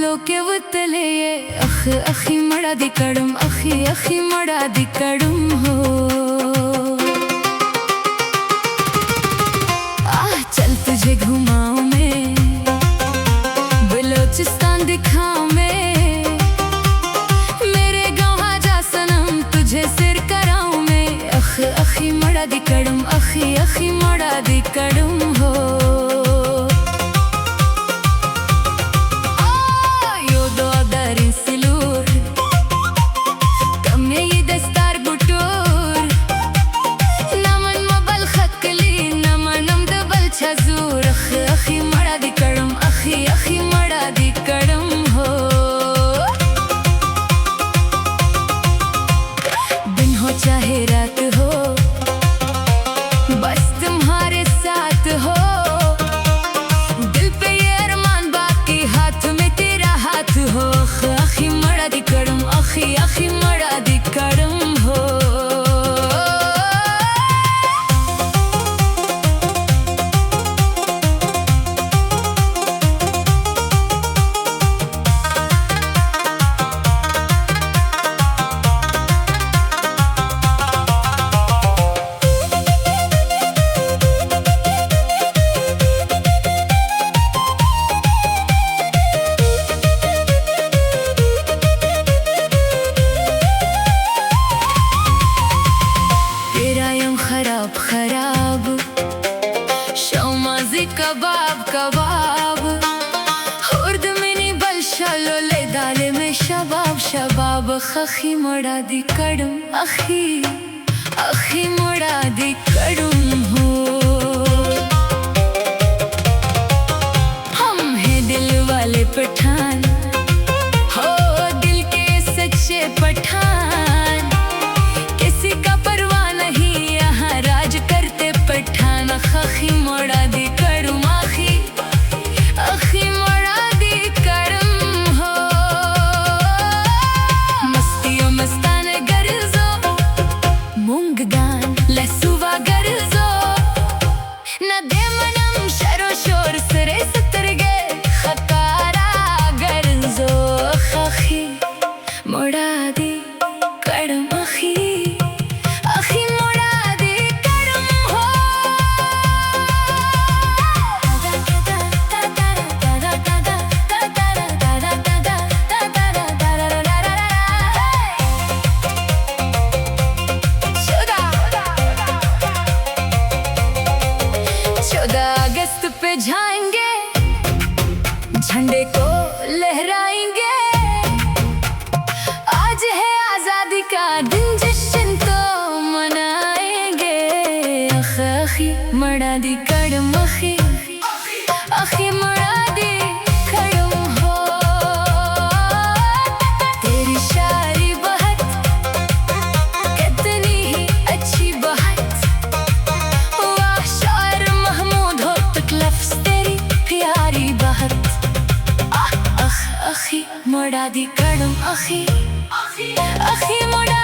बादलों के उतले अखी मड़ा दी कड़म अखी मड़ा दी कड़म हो चल तुझे घुमाऊं मैं बलोचिस्तान दिखाऊं मैं मेरे गाँव आजा सनम तुझे सिर कराऊं मैं अखी मड़ा दी कड़म अखी मड़ा दी कड़म हो अखी मड़ा दी कड़म अखी मड़ा दी कड़म हो दिन हो चाहे रात हो बस तुम्हारे साथ हो दिल पे ये अरमान बाकी हाथ में तेरा हाथ हो अखी मड़ा दी कड़म अखी मड़ा दी कड़म हो खराब शौमाजी कबाब कबाब हुर्द मिनी बलशलो ले दाले में शबाब शबाब अखी मड़ा दी कड़म अखी मड़ा दी कड़म हो हम हैं दिल वाले पठान हो दिल के सच्चे पठान किसी का परवाह नहीं राज करते पठान अखी मड़ा दी कड़म अखी मड़ा दी कड़म हो मस्तियों मस्तान गर्जो मूंग गान लसुवा गर्जो न दे मनम शरो शोर सरे सतरगे खकारा गर्जो अखी मड़ा दी कड़म अखी जाएंगे झंडे को लहराएंगे आज है आजादी का दिन जश्न तो मनाएंगे अखी मड़ा दी कड़म अखी मड़ा दी कड़म हो तेरी शायरी बहुत कितनी ही अच्छी बहुत वाह शायर महमूद होतक लफ्ज़ तेरी प्यारी बात अखी मड़ा दी कड़म अखी मड़ा